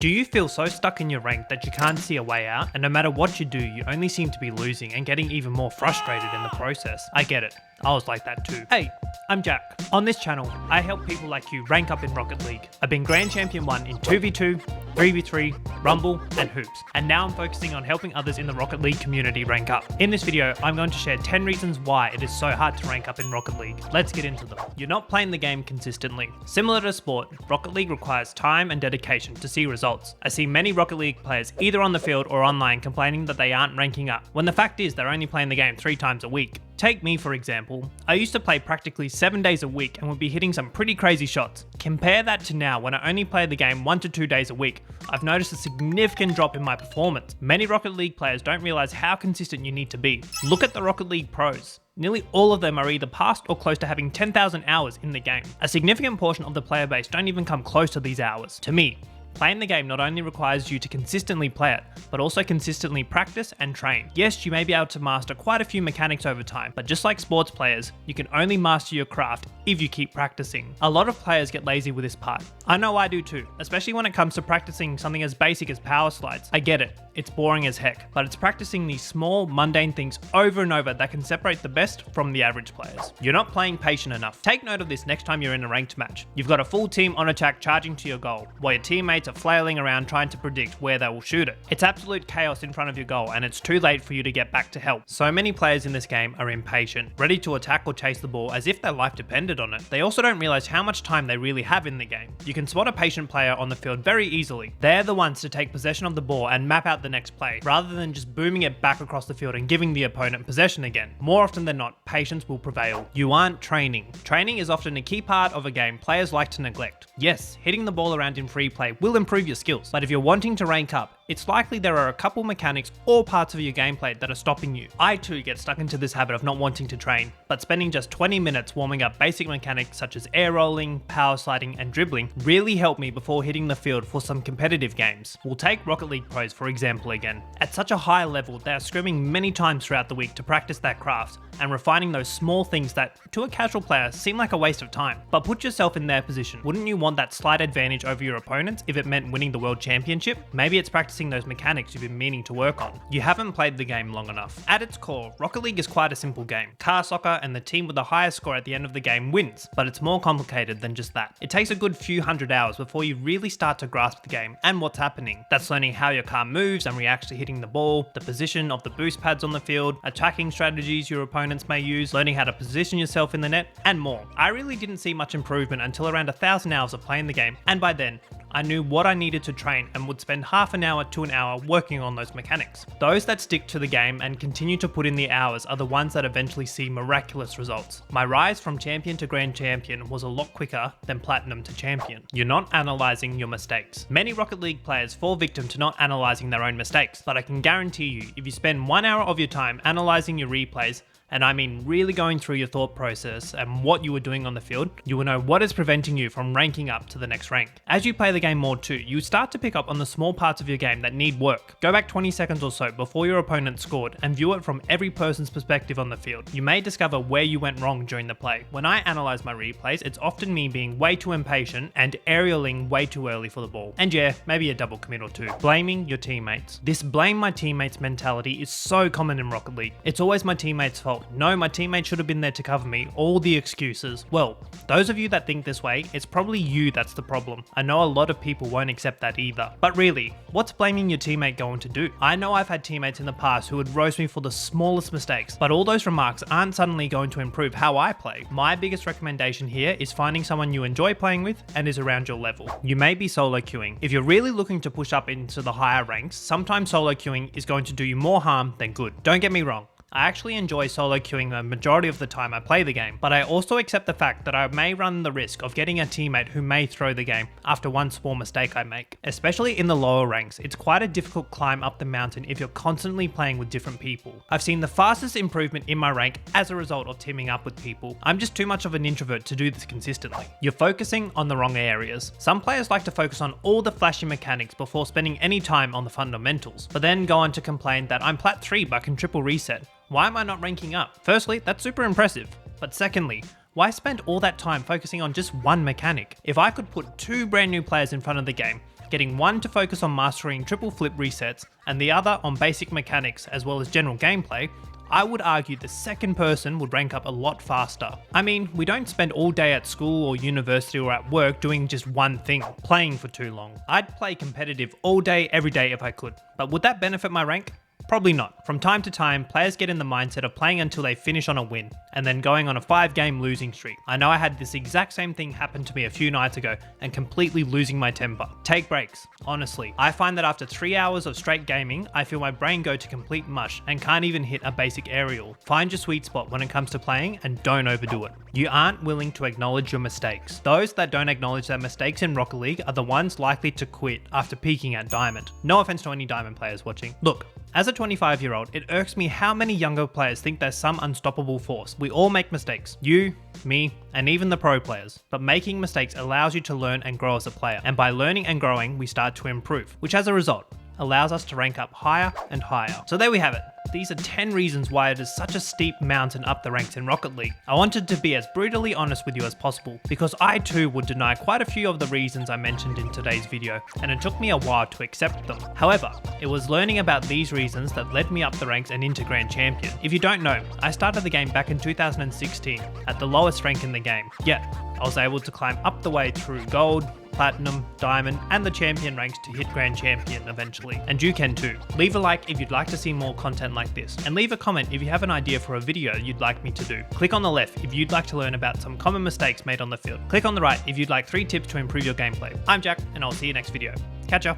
Do you feel so stuck in your rank that you can't see a way out, and no matter what you do, you only seem to be losing and getting even more frustrated in the process? I get it. I was like that too. Hey, I'm Jack. On this channel, I help people like you rank up in Rocket League. I've been Grand Champion 1 in 2v2, 3v3, Rumble, and Hoops, and now I'm focusing on helping others in the Rocket League community rank up. In this video, I'm going to share 10 reasons why it is so hard to rank up in Rocket League. Let's get into them. You're not playing the game consistently. Similar to sport, Rocket League requires time and dedication to see results. I see many Rocket League players either on the field or online complaining that they aren't ranking up, when the fact is they're only playing the game 3 times a week. Take me for example. I used to play practically 7 days a week and would be hitting some pretty crazy shots. Compare that to now when I only play the game 1 to 2 days a week. I've noticed a significant drop in my performance. Many Rocket League players don't realize how consistent you need to be. Look at the Rocket League pros. Nearly all of them are either past or close to having 10,000 hours in the game. A significant portion of the player base don't even come close to these hours. To me, playing the game not only requires you to consistently play it, but also consistently practice and train. Yes, you may be able to master quite a few mechanics over time, but just like sports players, you can only master your craft if you keep practicing. A lot of players get lazy with this part. I know I do too, especially when it comes to practicing something as basic as power slides. I get it, it's boring as heck, but it's practicing these small, mundane things over and over that can separate the best from the average players. You're not playing patient enough. Take note of this next time you're in a ranked match. You've got a full team on attack charging to your goal, while your teammates are flailing around trying to predict where they will shoot it. It's absolute chaos in front of your goal, and it's too late for you to get back to help. So many players in this game are impatient, ready to attack or chase the ball as if their life depended on it. They also don't realize how much time they really have in the game. You can spot a patient player on the field very easily. They're the ones to take possession of the ball and map out the next play, rather than just booming it back across the field and giving the opponent possession again. More often than not, patience will prevail. You aren't training. Training is often a key part of a game players like to neglect. Yes, hitting the ball around in free play will improve your skills, but if you're wanting to rank up, it's likely there are a couple mechanics or parts of your gameplay that are stopping you. I too get stuck into this habit of not wanting to train, but spending just 20 minutes warming up basic mechanics such as air rolling, power sliding, and dribbling really helped me before hitting the field for some competitive games. We'll take Rocket League pros for example again. At such a high level, they are scrimming many times throughout the week to practice their craft and refining those small things that, to a casual player, seem like a waste of time. But put yourself in their position. Wouldn't you want that slight advantage over your opponents if it meant winning the World Championship? Maybe it's practicing those mechanics you've been meaning to work on. You haven't played the game long enough. At its core, Rocket League is quite a simple game. Car soccer, and the team with the highest score at the end of the game wins, but it's more complicated than just that. It takes a good few hundred hours before you really start to grasp the game and what's happening. That's learning how your car moves and reacts to hitting the ball, the position of the boost pads on the field, attacking strategies your opponents may use, learning how to position yourself in the net, and more. I really didn't see much improvement until around 1,000 hours of playing the game, and by then, I knew what I needed to train and would spend half an hour to an hour working on those mechanics. Those that stick to the game and continue to put in the hours are the ones that eventually see miraculous results. My rise from champion to grand champion was a lot quicker than platinum to champion. You're not analysing your mistakes. Many Rocket League players fall victim to not analysing their own mistakes, but I can guarantee you, if you spend 1 hour of your time analysing your replays, and I mean really going through your thought process and what you were doing on the field, you will know what is preventing you from ranking up to the next rank. As you play the game more too, you start to pick up on the small parts of your game that need work. Go back 20 seconds or so before your opponent scored and view it from every person's perspective on the field. You may discover where you went wrong during the play. When I analyze my replays, it's often me being way too impatient and aerialing way too early for the ball. And yeah, maybe a double commit or two. Blaming your teammates. This blame my teammates mentality is so common in Rocket League. It's always my teammates' fault. No, my teammate should have been there to cover me. All the excuses. Well, those of you that think this way, it's probably you that's the problem. I know a lot of people won't accept that either. But really, what's blaming your teammate going to do? I know I've had teammates in the past who would roast me for the smallest mistakes, but all those remarks aren't suddenly going to improve how I play. My biggest recommendation here is finding someone you enjoy playing with and is around your level. You may be solo queuing. If you're really looking to push up into the higher ranks, sometimes solo queuing is going to do you more harm than good. Don't get me wrong. I actually enjoy solo queuing the majority of the time I play the game, but I also accept the fact that I may run the risk of getting a teammate who may throw the game after one small mistake I make. Especially in the lower ranks, it's quite a difficult climb up the mountain if you're constantly playing with different people. I've seen the fastest improvement in my rank as a result of teaming up with people. I'm just too much of an introvert to do this consistently. You're focusing on the wrong areas. Some players like to focus on all the flashy mechanics before spending any time on the fundamentals, but then go on to complain that I'm plat 3 but can triple reset. Why am I not ranking up? Firstly, that's super impressive. But secondly, why spend all that time focusing on just one mechanic? If I could put 2 brand new players in front of the game, getting one to focus on mastering triple flip resets and the other on basic mechanics as well as general gameplay, I would argue the second person would rank up a lot faster. I mean, we don't spend all day at school or university or at work doing just one thing, playing for too long. I'd play competitive all day, every day if I could, but would that benefit my rank? Probably not. From time to time, players get in the mindset of playing until they finish on a win, and then going on a 5-game losing streak. I know I had this exact same thing happen to me a few nights ago, and completely losing my temper. Take breaks. Honestly, I find that after 3 hours of straight gaming, I feel my brain go to complete mush, and can't even hit a basic aerial. Find your sweet spot when it comes to playing, and don't overdo it. You aren't willing to acknowledge your mistakes. Those that don't acknowledge their mistakes in Rocket League are the ones likely to quit after peaking at Diamond. No offense to any Diamond players watching. Look, as a 25-year-old, it irks me how many younger players think they're some unstoppable force. We all make mistakes. You, me, and even the pro players. But making mistakes allows you to learn and grow as a player. And by learning and growing, we start to improve, which as a result, allows us to rank up higher and higher. So there we have it. These are 10 reasons why it is such a steep mountain up the ranks in Rocket League. I wanted to be as brutally honest with you as possible, because I too would deny quite a few of the reasons I mentioned in today's video, and it took me a while to accept them. However, it was learning about these reasons that led me up the ranks and into Grand Champion. If you don't know, I started the game back in 2016 at the lowest rank in the game, yet I was able to climb up the way through Gold, Platinum, Diamond, and the Champion ranks to hit Grand Champion eventually. And you can too. Leave a like if you'd like to see more content like this, and leave a comment if you have an idea for a video you'd like me to do. Click on the left if you'd like to learn about some common mistakes made on the field. Click on the right if you'd like 3 tips to improve your gameplay. I'm Jack, and I'll see you next video. Catch ya!